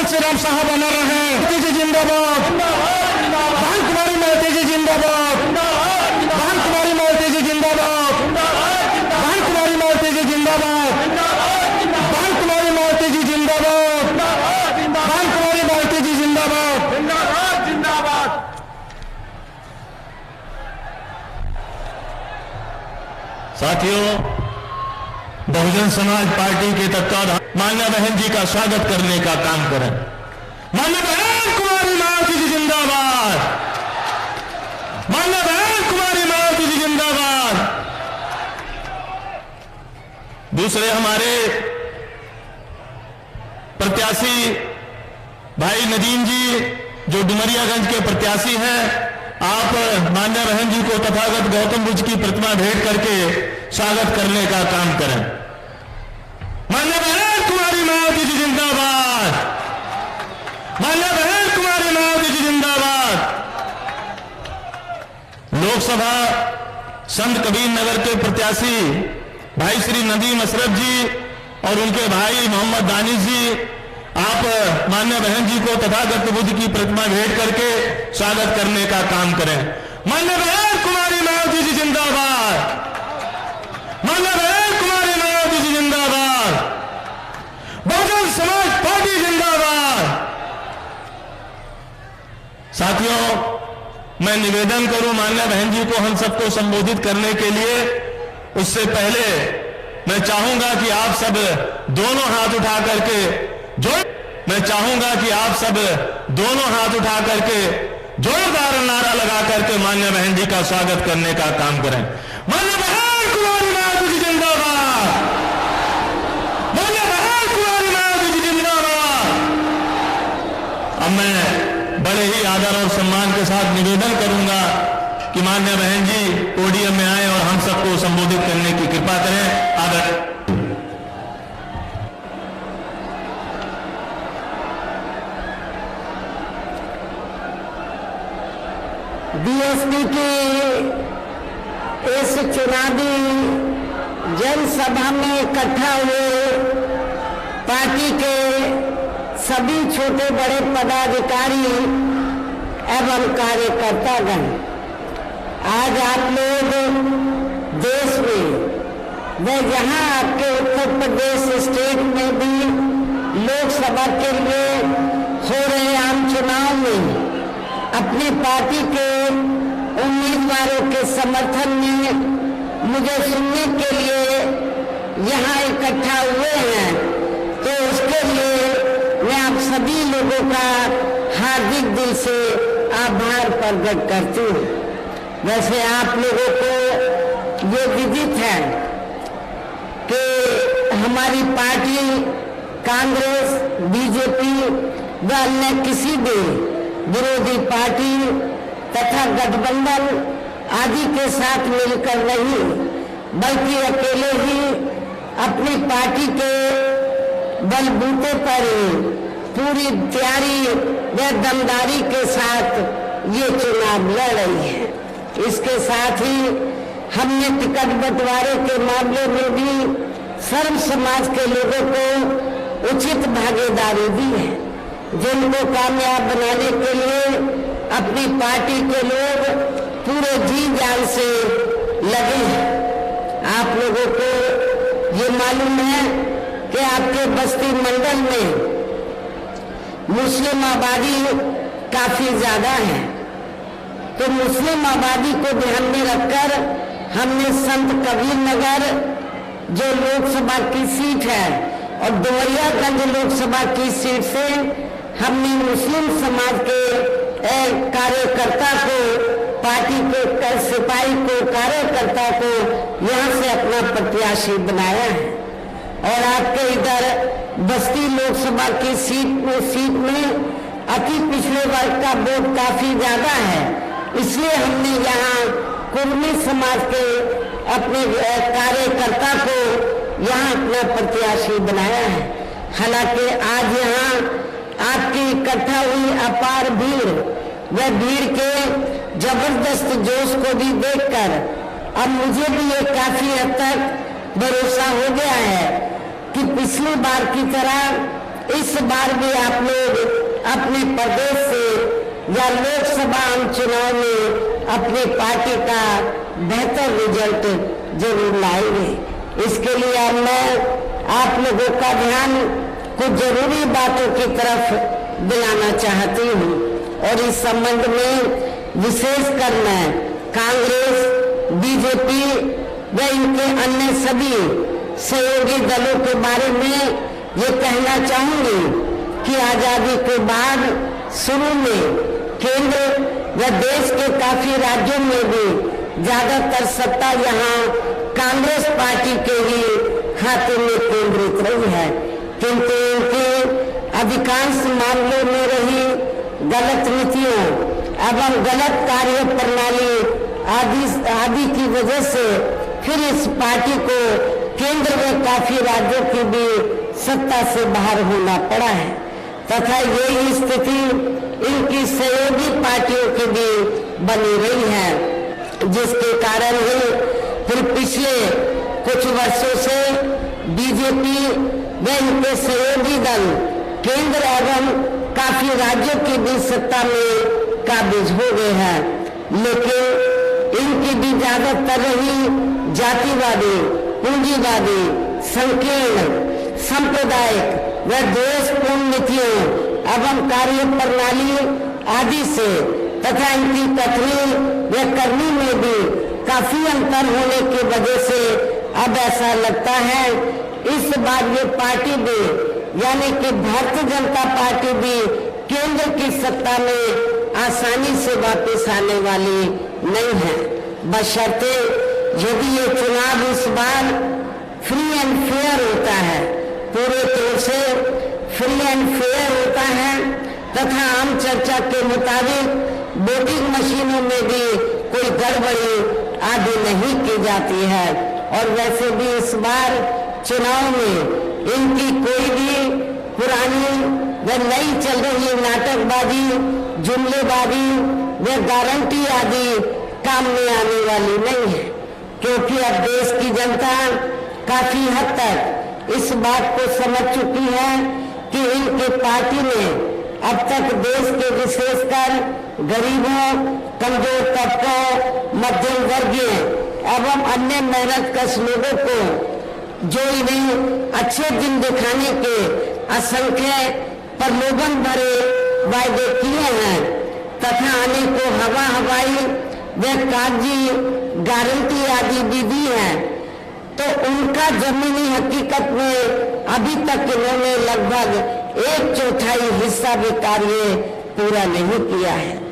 लाल श्रीराम साहब अमर रहे। जी जिंदाबाद, बहन कुमारी मालती जी जिंदाबाद, बहन कुमारी मालती जी जिंदाबाद, बहन कुमारी मालती जी जिंदाबाद, बहन कुमारी मालती जी जिंदाबाद, बहन कुमारी मालती जी जिंदाबाद, जिंदाबाद। साथियों, बहुजन समाज पार्टी के तत्वाधान मान्य बहन जी का स्वागत करने का काम करें। मान्य बहन कुमारी मालती जी जिंदाबाद, मान्य बहन कुमारी मालती जी जिंदाबाद। दूसरे हमारे प्रत्याशी भाई नदीम जी जो डुमरियागंज के प्रत्याशी हैं, आप मान्य बहन जी को तथागत गौतम बुद्ध की प्रतिमा भेंट करके स्वागत करने का काम करें। मान्य बहन कुमारी मालती जी जिंदाबाद, मान्य बहन कुमारी मालती जी जिंदाबाद। लोकसभा संत कबीर नगर के प्रत्याशी भाई श्री नदीम अशरफ जी और उनके भाई मोहम्मद दानिश जी, आप मान्य बहन जी को तथागत बुद्ध की प्रतिमा भेंट करके स्वागत करने का काम करें। मान्य बहन कुमारी मालती जी जिंदाबाद, मान्य बहन कुमारी मालती जी जिंदाबाद, बहुजन समाज पार्टी जिंदाबाद। साथियों, मैं निवेदन करूं मान्य बहन जी को हम सबको संबोधित करने के लिए, उससे पहले मैं चाहूंगा कि आप सब दोनों हाथ उठा करके जोरदार नारा लगा करके मान्य बहन जी का स्वागत करने का काम करें। मान्य बहन कुमारी मालती जी जिंदाबाद, मान्य बहन कुमारी मालती जी जिंदाबाद। अब मैं बड़े ही आदर और सम्मान के साथ निवेदन करूंगा कि मान्य बहन जी पोडियम में आए और हम सबको संबोधित करने की कृपा करें। आदर। बीएसपी की इस चुनावी जनसभा में इकट्ठा हुए पार्टी के सभी छोटे बड़े पदाधिकारी एवं कार्यकर्तागण, आज आप लोग देश में व जहां आपके उत्तर प्रदेश स्टेट में भी लोकसभा के लिए हो रहे आम चुनाव में अपनी पार्टी के उम्मीदवारों के समर्थन में मुझे सुनने के लिए यहाँ इकट्ठा हुए हैं, तो उसके लिए मैं आप सभी लोगों का हार्दिक दिल से आभार प्रकट करती हूँ। वैसे आप लोगों को ये विदित है कि हमारी पार्टी कांग्रेस, बीजेपी व अन्य किसी भी विरोधी पार्टी तथा गठबंधन आदि के साथ मिलकर नहीं, बल्कि अकेले ही अपनी पार्टी के बलबूते पर पूरी तैयारी व दमदारी के साथ ये चुनाव लड़ रही है। इसके साथ ही हमने टिकट बंटवारे के मामले में भी सर्व समाज के लोगों को उचित भागीदारी दी है, जिनको कामयाब बनाने के लिए अपनी पार्टी के लोग पूरे जी जान से लगे हैं। आप लोगों को ये मालूम है कि आपके बस्ती मंडल में मुस्लिम आबादी काफी ज्यादा है, तो मुस्लिम आबादी को ध्यान में रखकर हमने संत कबीर नगर जो लोकसभा की सीट है और डुमरियागंज लोकसभा की सीट से हमने मुस्लिम समाज के कार्यकर्ता को, पार्टी के सिपाही को, कार्यकर्ता को यहाँ से अपना प्रत्याशी बनाया है। और आपके इधर बस्ती लोकसभा की सीट में अति पिछड़े वर्ग का वोट काफी ज्यादा है, इसलिए हमने यहाँ कुर्मी समाज के अपने कार्यकर्ता को यहाँ अपना प्रत्याशी बनाया है। हालांकि आज यहाँ आपकी इकट्ठा हुई अपार भीड़ व भीड़ के जबरदस्त जोश को भी देखकर अब मुझे भी ये काफी हद तक भरोसा हो गया है कि पिछली बार की तरह इस इस बार भी आप लोग अपने प्रदेश से या लोकसभा आम चुनाव में अपनी पार्टी का बेहतर रिजल्ट जरूर लाएंगे। इसके लिए मैं आप लोगों का ध्यान कुछ जरूरी बातों की तरफ दिलाना चाहती हूँ और इस संबंध में विशेषकर मैं कांग्रेस, बीजेपी व इनके अन्य सभी सहयोगी दलों के बारे में ये कहना चाहूंगी कि आजादी के बाद शुरू में केंद्र व देश के काफी राज्यों में भी ज्यादातर सत्ता यहाँ कांग्रेस पार्टी के ही हाथों में केंद्रित रही है, किंतु इनके अधिकांश मामलों में रही गलत नीतियों एवं गलत कार्य प्रणाली आदि की वजह से फिर इस पार्टी को केंद्र में काफी राज्यों की भी सत्ता से बाहर होना पड़ा है तथा यही स्थिति इनकी सहयोगी पार्टियों की भी बनी रही है, जिसके कारण ही फिर पिछले कुछ वर्षों से बीजेपी व इनके सहयोगी दल केंद्र एवं काफी राज्यों की भी सत्ता में काबिज हो गए हैं, लेकिन इनकी भी ज्यादातर रही जातिवादी, पूंजीवादी, संकीर्ण, सांप्रदायिक व देशपूर्ण नीतियों एवं कार्य प्रणाली आदि से तथा इनकी कथनी व करनी में भी काफी अंतर होने की वजह से अब ऐसा लगता है इस बार ये पार्टी भी यानी कि भारतीय जनता पार्टी भी केंद्र की सत्ता में आसानी से वापस आने वाली नहीं है, बशर्ते यदि ये चुनाव इस बार फ्री एंड फेयर होता है, पूरे तौर से फ्री एंड फेयर होता है तथा आम चर्चा के मुताबिक वोटिंग मशीनों में भी कोई गड़बड़ी आदि नहीं की जाती है और वैसे भी इस बार चुनाव में इनकी कोई भी पुरानी व नई चल रही नाटकबाजी, जुमलेबाजी व गारंटी आदि काम में आने वाली नहीं है, क्योंकि अब देश की जनता काफी हद तक इस बात को समझ चुकी है कि इनकी पार्टी ने अब तक देश के विशेषकर गरीबों, कमजोर तबकों, मध्यम वर्गीय एवं अन्य मेहनतकश लोगों को जो इन्हें अच्छे दिन दिखाने के असंख्य प्रलोभन भरे वायदे किए हैं तथा अनेकों हवाई व कागजी गारंटी आदि भी दी है, तो उनका जमीनी हकीकत में अभी तक इन्होंने लगभग 1/4 हिस्सा भी कार्य पूरा नहीं किया है।